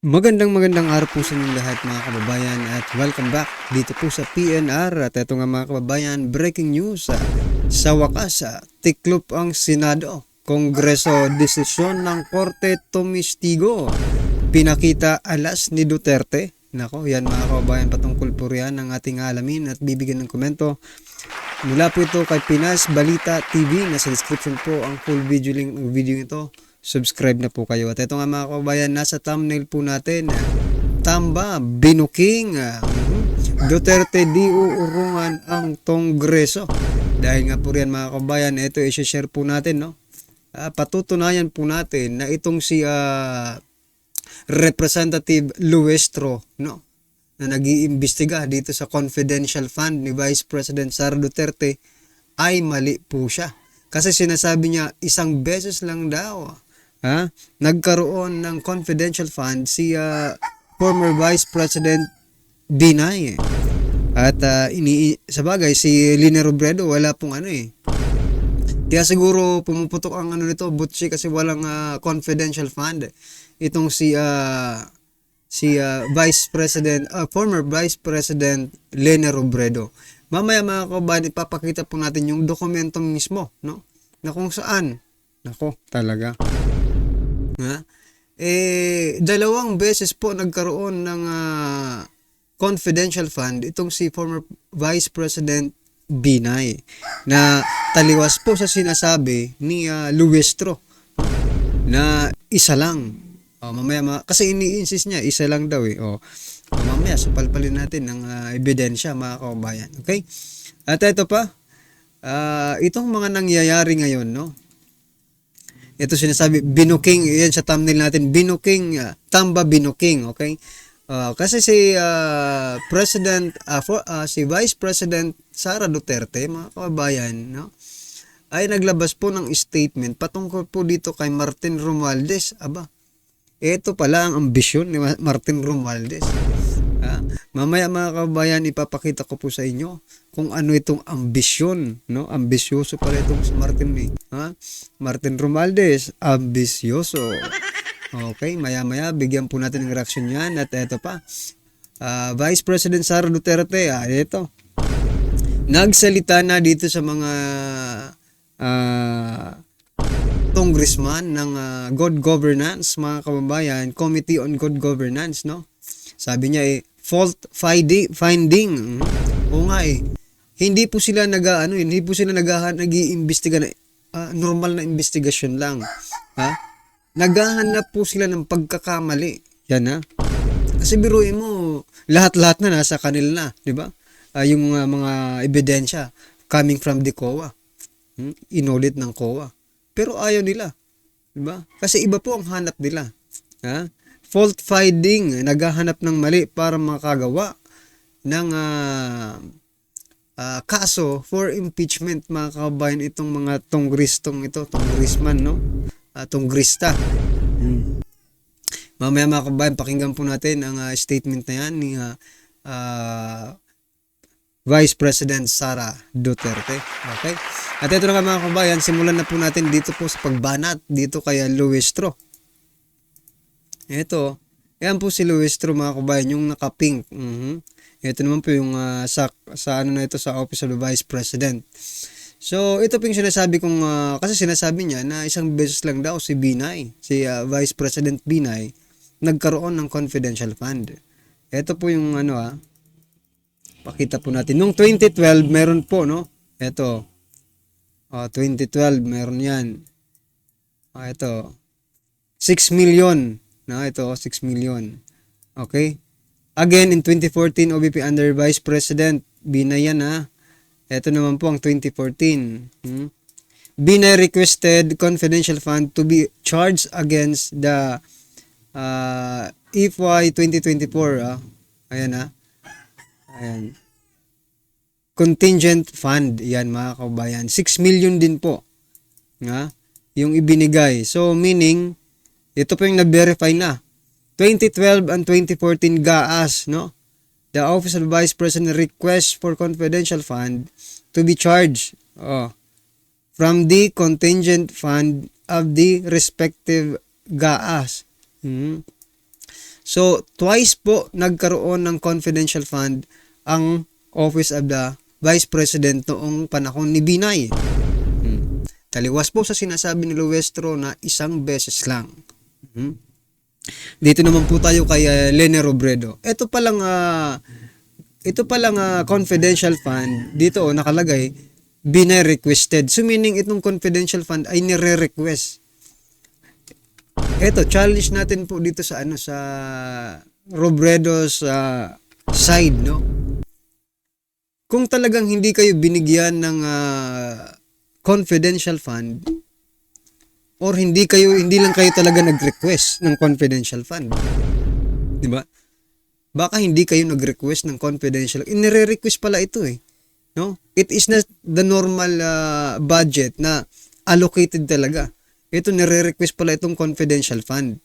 Magandang araw po sa inyong lahat mga kababayan at welcome back dito po sa PNR. At ito nga mga kababayan, breaking news. Sa wakas, tiklop ang Senado. Kongreso, desisyon ng Korte tumistigo. Pinakita alas ni Duterte. Nako, yan mga kababayan, patungkol po riyan ang ating alamin at bibigyan ng komento. Mula po ito kay Pinas Balita TV. Nasa description po ang full video link ng video ito. Subscribe na po kayo. At ito nga mga kababayan, nasa thumbnail po natin, tamba, binuking, Duterte di uurungan ang Kongreso. Dahil nga po riyan mga kababayan, ito i-share po natin, no? Patutunayan po natin na itong si Representative Luestro, no? Na nag-iimbestiga dito sa confidential fund ni Vice President Sara Duterte ay mali po siya. Kasi sinasabi niya isang beses lang daw nagkaroon ng confidential fund si former Vice President Binay. At sa bagay si Lina Robredo wala pong Kaya siguro pumuputok ang nito butsi kasi walang confidential fund. Itong si Vice President former Vice President Lina Robredo. Mamaya mga kababayan, ipapakita po natin yung dokumento mismo, no? Na kung saan, nako, talaga. Dalawang beses po nagkaroon ng confidential fund itong si former Vice President Binay na taliwas po sa sinasabi ni Luestro na isa lang. Mamaya kasi ini-insist niya isa lang daw mamaya supalpalin natin ng ebidensya mga kababayan. Okay? At ito pa, itong mga nangyayari ngayon, no? Ito sinasabi, binuking, yan sa thumbnail natin, binuking, tamba binuking, okay? Kasi si si Vice President Sara Duterte, mga kababayan, no? Ay naglabas po ng statement patungkol po dito kay Martin Romualdez. Ito pala ang ambisyon ni Martin Romualdez. Mamaya mga kababayan, ipapakita ko po sa inyo kung ano itong ambisyon, no? Ambisyoso pala itong si Martin Martin Romualdez, ambisyoso. Okay, maya bigyan po natin ng reaction niyan. At ito pa, Vice President Sara Duterte, ito. Nagsalita na dito sa mga congressman ng good governance, mga kababayan, Committee on Good Governance, no? Sabi niya fault finding. Oo nga hindi po sila nag-iimbestiga na normal na investigasyon lang. Naghahanap po sila ng pagkakamali. Yan Kasi biruin mo, lahat-lahat na nasa kanila na, 'di ba? Yung mga ebidensya coming from the COA. Inulit ng COA. Pero ayaw nila, 'di ba? Kasi iba po ang hanap nila. Fault finding, naghahanap ng mali para makagawa ng kaso for impeachment, mga kababayan, itong mga congressman, no? Congrista. Mamaya mga kababayan, pakinggan po natin ang statement na yan ni Vice President Sara Duterte. Okay? At ito na nga mga kababayan, simulan na po natin dito po sa pagbanat dito kay Luestro. Ito, yan po si Luestro mga kabayan, yung naka-pink. Ito naman po yung sa Office of the Vice President. So, ito po yung sinasabi kong, kasi sinasabi niya na isang beses lang daw si Binay, si Vice President Binay, nagkaroon ng confidential fund. Ito po yung pakita po natin. Noong 2012, meron po, no? Ito, 2012, meron yan. Ito, 6 million. Ito, 6 million. Okay? Again, in 2014, OVP under Vice President Binay yan, Ito naman po ang 2014. Binay requested confidential fund to be charged against the FY 2024. Ayan. Contingent fund. Yan mga kabayan. 6 million din po. Yung ibinigay. So, meaning, ito po yung na-verify na. 2012 and 2014 GAAS, no? The Office of the Vice President requests for confidential fund to be charged from the contingent fund of the respective GAAS. So, twice po nagkaroon ng confidential fund ang Office of the Vice President noong panahon ni Binay. Taliwas po sa sinasabi ni Luestro na isang beses lang. Dito naman po tayo kay Lene Robredo. Ito palang confidential fund, dito nakalagay, Binay requested. So meaning itong confidential fund ay nire-request. Ito, challenge natin po dito sa sa Robredo's side, no? Kung talagang hindi kayo binigyan ng confidential fund, or hindi lang kayo talaga nag-request ng confidential fund, di ba? Baka hindi kayo nag-request ng confidential. Inire-request pala ito no? It is not the normal budget na allocated talaga. Ito nire-request pala itong confidential fund.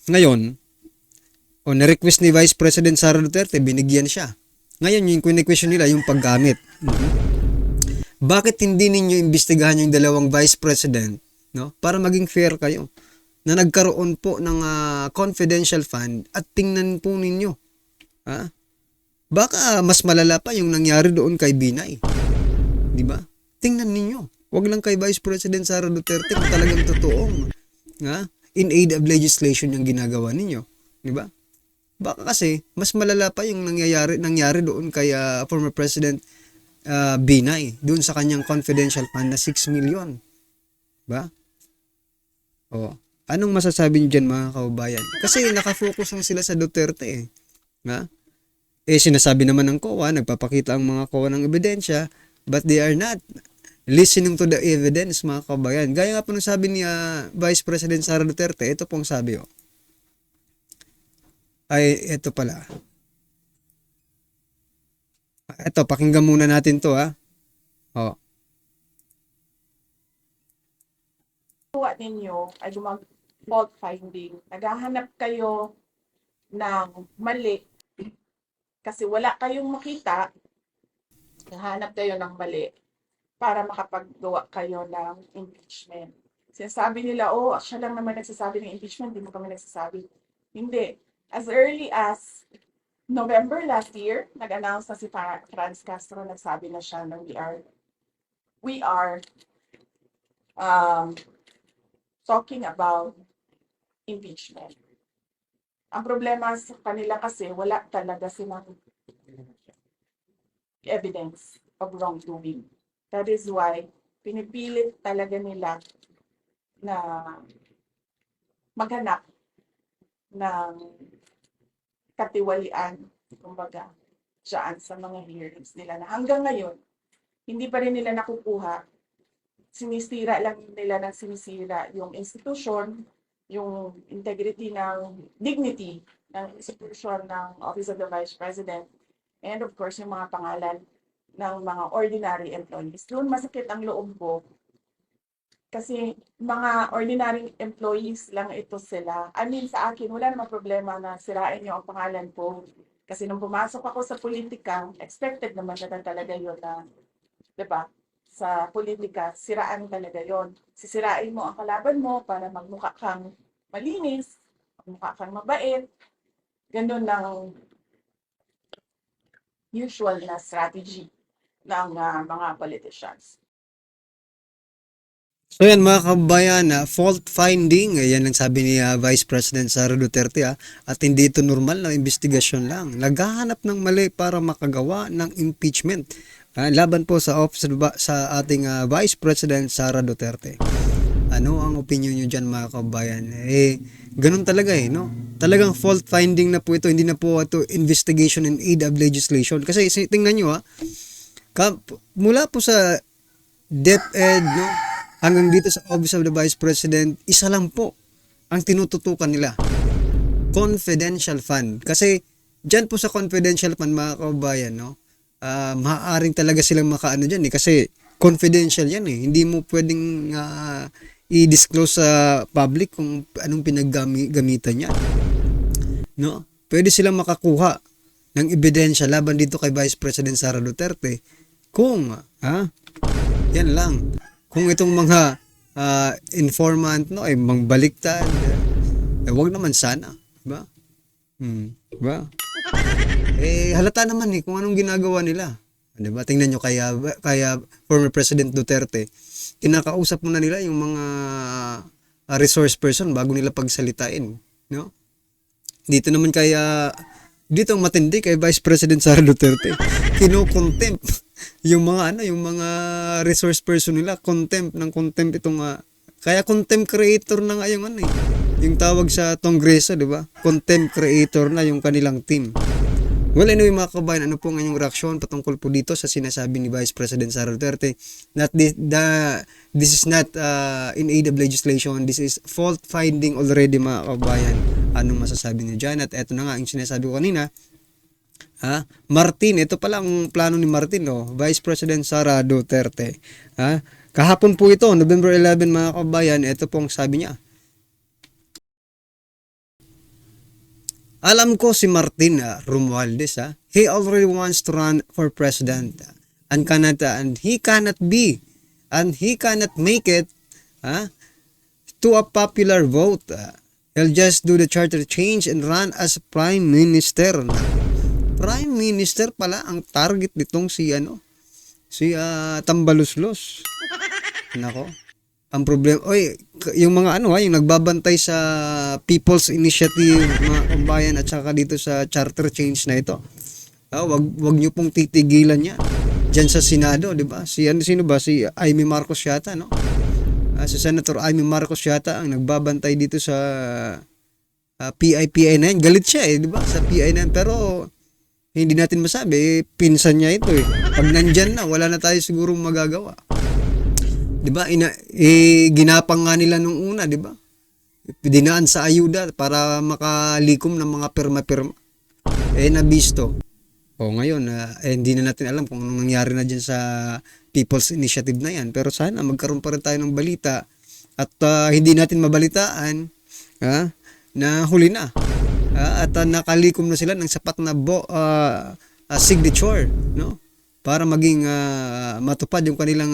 Ngayon, na-request ni Vice President Sara Duterte, binigyan siya. Ngayon, yung question nila, yung paggamit. Bakit hindi ninyo imbestigahan yung dalawang Vice President, no? Para maging fair kayo, na nagkaroon po ng confidential fund at tingnan po ninyo. Baka mas malala pa yung nangyari doon kay Binay. Di ba? Tingnan ninyo. Huwag lang kay Vice President Sara Duterte kung talagang totoong in aid of legislation yung ginagawa ninyo. Di ba? Baka kasi mas malala pa yung nangyari doon kay former President Binay doon sa kanyang confidential fund na 6 million. Ba? Anong masasabi niyo dyan mga kababayan? Kasi nakafocus lang sila sa Duterte sinasabi naman ng COA, nagpapakita ang mga COA ng ebidensya, but they are not listening to the evidence mga kababayan. Gaya nga po nung sabi ni Vice President Sara Duterte, ito pong sabi ito pala. Ito, pakinggan muna natin to Kuha ninyo ay fault finding. Naghahanap kayo ng mali kasi wala kayong makita. Naghahanap kayo ng mali para makapaggawa kayo ng impeachment. Sinasabi nila, siya lang naman nagsasabi ng impeachment, hindi mo kami nagsasabi. Hindi. As early as November last year, nag-announce na si Franz Castro, nagsabi na siya na we are talking about impeachment. Ang problema sa kanila kasi wala talaga silang evidence of wrongdoing. That is why pinipilit talaga nila na maghanap ng katiwalian, kumbaga, dyan sa mga hearings nila na hanggang ngayon, hindi pa rin nila nakukuha. Sinisira lang nila ng sinisira yung institution, yung integrity dignity ng institution ng Office of the Vice President, and of course, yung mga pangalan ng mga ordinary employees. Doon masakit ang loob ko kasi mga ordinary employees lang ito sila. Sa akin, wala namang problema na sirain niyo ang pangalan ko. Kasi nung pumasok ako sa politika, expected naman na talaga yun na, diba? Sa politika, siraan talaga yon. Sisirain mo ang kalaban mo para magmukha kang malinis, magmukha kang mabait. Ganun ang usual na strategy ng mga politicians. So yan mga kababayan, fault finding, yan ang sabi ni Vice President Sara Duterte at hindi ito normal na investigasyon lang. Naghahanap ng mali para makagawa ng impeachment. Laban po sa office sa ating Vice President Sara Duterte. Ano ang opinion nyo dyan mga kababayan? Ganun talaga no? Talagang fault finding na po ito, hindi na po ito investigation in aid of legislation. Kasi tingnan nyo mula po sa DepEd, no? Hanggang dito sa Office of the Vice President, isa lang po ang tinututukan nila. Confidential fund. Kasi dyan po sa confidential fund mga kababayan, no? Maaaring talaga silang makaano dyan kasi confidential yan Hindi mo pwedeng i-disclose sa public kung anong pinaggamitan yan. No? Pwede silang makakuha ng ebidensya laban dito kay Vice President Sara Duterte kung, yan lang. Kung itong mga informant, mangbaliktad, Wag naman sana, 'di ba? 'Di ba? Halata naman kung anong ginagawa nila. 'Di ba? Tingnan nyo kaya former President Duterte, kinakausap muna nila yung mga resource person bago nila pagsalitain, no? Dito ang matindi kay Vice President Sara Duterte. Kino-contempt yung mga resource person nila, contempt itong kaya contempt creator na nga yung yung tawag sa Kongreso, 'di ba? Contempt creator na yung kanilang team. Well, anyway mga kabayan, ano po ang inyong reaksyon patungkol po dito sa sinasabi ni Vice President Sara Duterte? This is not in aid of legislation, this is fault finding already mga kabayan. Anong masasabi niyo dyan? At eto na nga yung sinasabi ko kanina, Martin, ito pala ang plano ni Martin, Vice President Sara Duterte. Kahapon po ito, November 11 mga kabayan, ito pong sabi niya. Alam ko si Martin Romualdez, he already wants to run for president and he cannot make it to a popular vote. He'll just do the charter change and run as prime minister. Prime minister pala ang target nitong si Tambaluslos. Nako. Ang problema, yung mga yung nagbabantay sa People's Initiative, mga kabayan, at saka dito sa charter change na ito. Wag niyo pong titigilan yan. Diyan sa Senado, 'di ba? Sino ba? Si Amy Marcos yata, no? Si Senator Amy Marcos yata ang nagbabantay dito sa PIPI na yan. Galit siya 'di ba? Sa PI na yan. Pero hindi natin masabi, pinsan niya ito Pag nandyan na, wala na tayo sigurong magagawa. 'Di ba? Ginapang nga nila nung una, 'di ba? Dinaan sa ayuda para makalikom ng mga pirma-pirma. Nabisto. Ngayon, hindi na natin alam kung anong nangyari na dyan sa People's Initiative na yan. Pero sana magkaroon pa rin tayo ng balita at hindi natin mabalitaan na huli na. At nakalikom na sila ng sapat na signature, no? Para maging matupad yung kanilang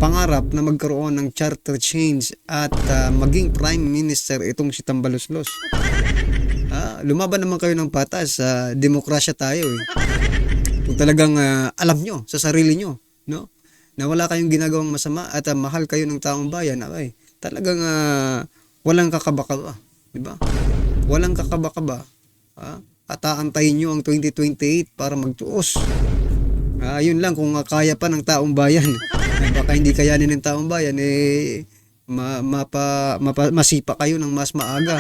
pangarap na magkaroon ng charter change at maging prime minister itong si Tambaluslos. Lumaban naman kayo ng patas, demokrasya tayo Kung talagang alam nyo sa sarili nyo, no? Na wala kayong ginagawang masama at mahal kayo ng taong bayan, talagang walang kakaba-kaba, di ba? Walang kakaba-kaba. At aantayin nyo ang 2028 para magtuos. Yun lang kung kaya pa ng taong bayan. Baka hindi kayanin ng taong bayan, masipa kayo ng mas maaga.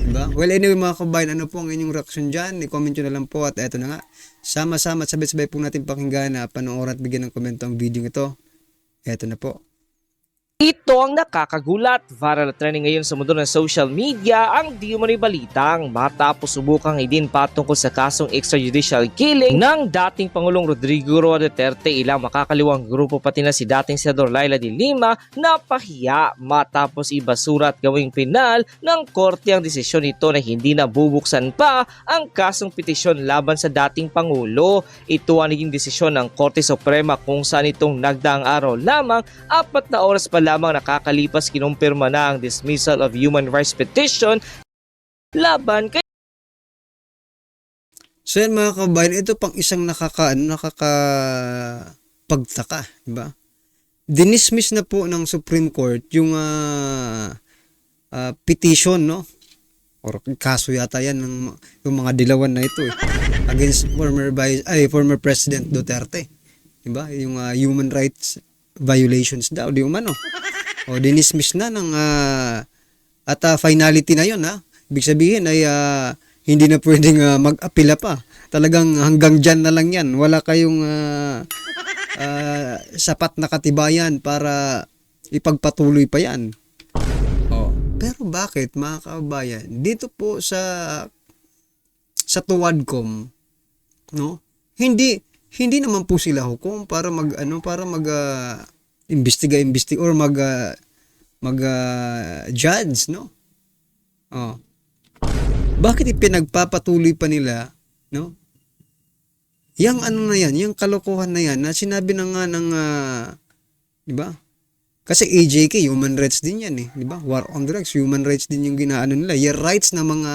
Diba? Well, anyway mga kabayan, ano po ang inyong reaksyon dyan? I-comment nyo na lang po at eto na nga. Sama-sama at sabay-sabay po natin pakinggan panoorin at bigyan ng komento ang video ito. Eto na po. Ito ang nakakagulat. Viral trending ngayon sa mundo ng social media ang di umano'y balitang matapos subukang idinpa tungkol sa kasong extrajudicial killing ng dating Pangulong Rodrigo Roa Duterte. Ilang makakaliwang grupo pati na si dating Senador Laila de Lima napahiya matapos ibasura at gawing penal ng korte ang desisyon nito na hindi na bubuksan pa ang kasong petisyon laban sa dating Pangulo. Ito ang naging desisyon ng Korte Suprema kung saan itong nagdaang araw lamang 4 na oras pa lamang nakakalipas kinumpirma na ang dismissal of human rights petition laban kay So yan mga kabayan, ito pang isang nakakapagtaka, di ba? Dinismiss na po ng Supreme Court yung petition, no? Or kaso yata yan ng yung mga dilawan na ito against former President Duterte. Di ba? Yung human rights violations daw, di umano. Dinismiss na ng at finality na yon Ibig sabihin ay hindi na pwedeng mag-apila pa. Talagang hanggang dyan na lang yan. Wala kayong sapat na katibayan para ipagpatuloy pa yan. Pero bakit mga kabayan? Dito po sa Tuwadcom, no? Hindi naman po sila hukom para imbestiga or judge, no? Bakit ipinagpapatuloy pa nila, no? Yang ano na yan, yung kalokohan na yan na sinabi na nga ng di ba? Kasi AJK, human rights din yan di ba? War on drugs, human rights din yung ginaano nila. Your rights na mga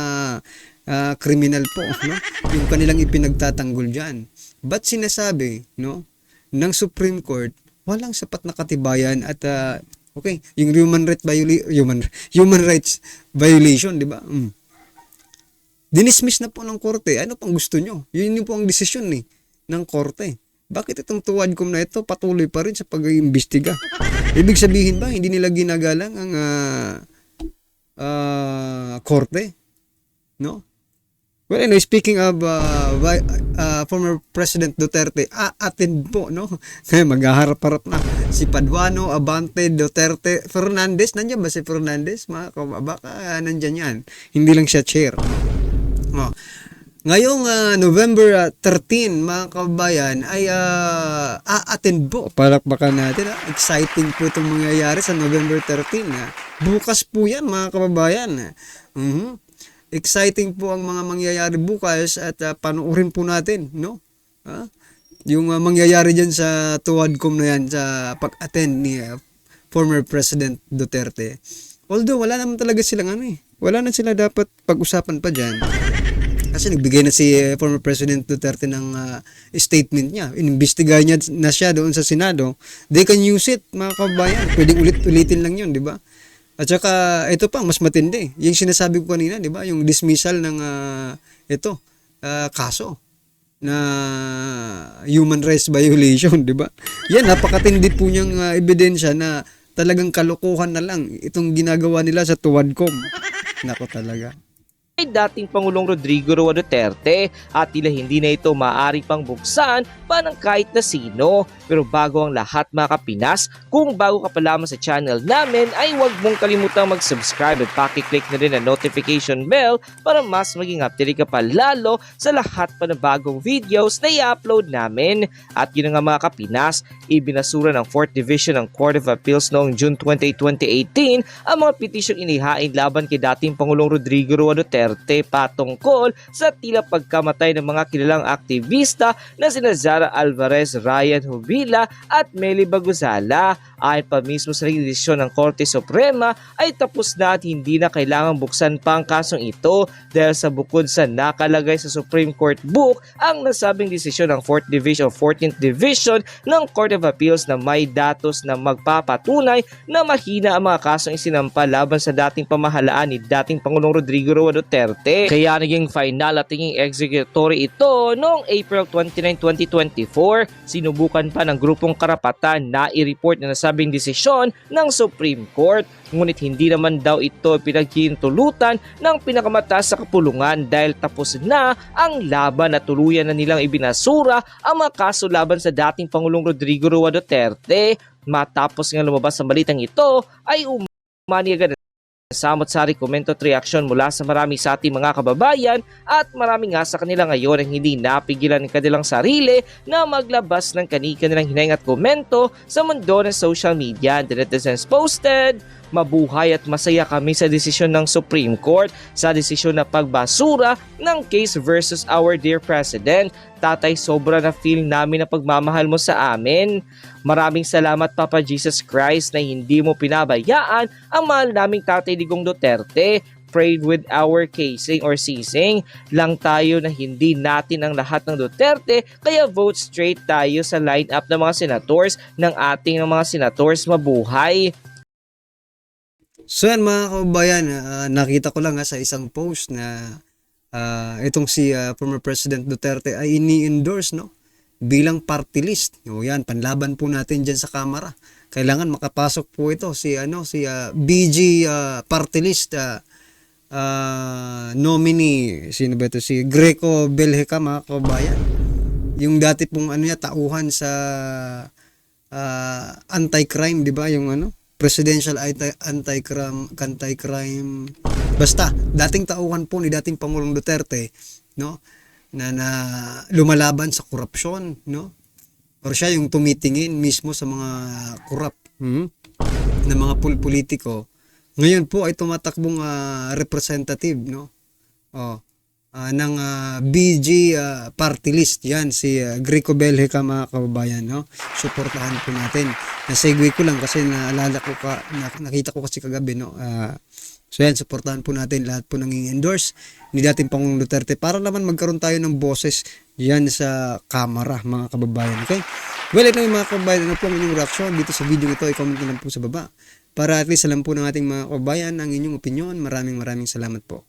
kriminal po, no? Yung kanilang ipinagtatanggol diyan. But sinasabi, no, ng Supreme Court, walang sapat na katibayan at okay, yung human rights violation, di ba? Dinismiss na po ng korte. Ano pang gusto nyo? Yun po ang desisyon ng korte. Bakit itong tuwadcom na ito patuloy pa rin sa pag-iimbestiga? Ibig sabihin ba hindi nila ginagalang ang korte? No? Well, anyway, speaking of former President Duterte, attend po, no? Kaya maghaharap-harap na si Paduano, Abante, Duterte, Fernandez. Nandiyan ba si Fernandez? Baka nandyan yan. Hindi lang siya chair. Oh. Ngayong November 13, mga kababayan, ay attend po. Palakpakan natin. Exciting po itong mangyayari sa November 13. Bukas po yan, mga kababayan. Exciting po ang mga mangyayari bukas at panoorin po natin, no? Yung mangyayari dyan sa tuwadcom na yan sa pag-attend ni former President Duterte. Although wala naman talaga silang wala na sila dapat pag-usapan pa dyan. Kasi nagbigay na si former President Duterte ng statement niya. Inimbestigahan niya na siya doon sa Senado. They can use it, mga kababayan. Pwedeng ulitin lang yun, di ba? At saka, ito pa, mas matindi. Yung sinasabi ko kanina, di ba? Yung dismissal ng kaso na human rights violation, di ba? Yan, napakatindi po niyang ebidensya na talagang kalokohan na lang itong ginagawa nila sa tuwadcom. Nako talaga. Ay dating Pangulong Rodrigo Roa Duterte at tila hindi na ito maaari pang buksan pa ng kahit na sino. Pero bago ang lahat mga kapinas, kung bago ka pa lamang sa channel namin ay huwag mong kalimutang mag-subscribe at pakiclick na rin ang notification bell para mas maging updated ka pa lalo sa lahat pa ng bagong videos na i-upload namin. At yun nga mga kapinas, ibinasura ng 4th Division ng Court of Appeals noong June 28, 2018 ang mga petisyong inihain laban kay dating Pangulong Rodrigo Roa Duterte patungkol sa tila pagkamatay ng mga kilalang aktivista na sina Zara Alvarez, Ryan Hubila at Meli Bagosala. Ayon pa mismo sa desisyon ng Korte Suprema ay tapos na at hindi na kailangang buksan pa ang kasong ito dahil sa bukod sa nakalagay sa Supreme Court Book ang nasabing desisyon ng 4th Division o 14th Division ng Court of Appeals na may datos na magpapatunay na mahina ang mga kasong isinampa laban sa dating pamahalaan ni dating Pangulong Rodrigo Roa Duterte. Kaya naging final at tinging executory ito noong April 29, 2024. Sinubukan pa ng grupong karapatan na i-report na nasabing desisyon ng Supreme Court. Ngunit hindi naman daw ito pinaghihintulutan ng pinakamataas sa kapulungan dahil tapos na ang laban at tuluyan na nilang ibinasura ang mga kaso laban sa dating Pangulong Rodrigo Roa Duterte. Matapos nga lumabas ang balitang ito ay umani agad samot-sari komento at reaksyon mula sa marami sa ating mga kababayan at marami nga sa kanila ngayon ang hindi napigilan ng kanilang sarili na maglabas ng kanilang hinahing at komento sa mundo ng social media. And the netizens posted, mabuhay at masaya kami sa desisyon ng Supreme Court sa desisyon na pagbasura ng case versus our dear President. Tatay, sobra na feel namin na pagmamahal mo sa amin. Maraming salamat Papa Jesus Christ na hindi mo pinabayaan ang mahal naming Tatay Digong Duterte. Prayed with our casing or seizing lang tayo na hindi natin ang lahat ng Duterte, kaya vote straight tayo sa lineup ng mga senators ng ating mga senators. Mabuhay! So yan mga kababayan, nakita ko lang sa isang post na itong si former President Duterte ay ini-endorse bilang party list. Yan, panlaban po natin dyan sa Kamara. Kailangan makapasok po ito si BG party list nominee. Sino ba ito? Si Greco Belheca, mga kababayan. Yung dati pong tauhan sa anti-crime, di ba? Yung presidential anti-crime, basta dating tauhan po ni dating Pangulong Duterte, na lumalaban sa korupsyon, or siya yung tumitingin mismo sa mga korap na mga politiko. Ngayon po ay tumatakbong representative, BG party list. Yan, si Greco Belhica mga kababayan. No? Suportahan po natin. Nasegue ko lang kasi naalala ko nakita ko kasi kagabi. No? So yan, suportahan po natin lahat po nang endorse ni dating Pangulong Duterte para naman magkaroon tayo ng boses yan sa kamera mga kababayan. Okay? Well, ito yung mga kababayan. Ano po ang inyong reaction dito sa video ito? I-comment nyo lang po sa baba. Para at least alam po ng ating mga kababayan ang inyong opinion. Maraming salamat po.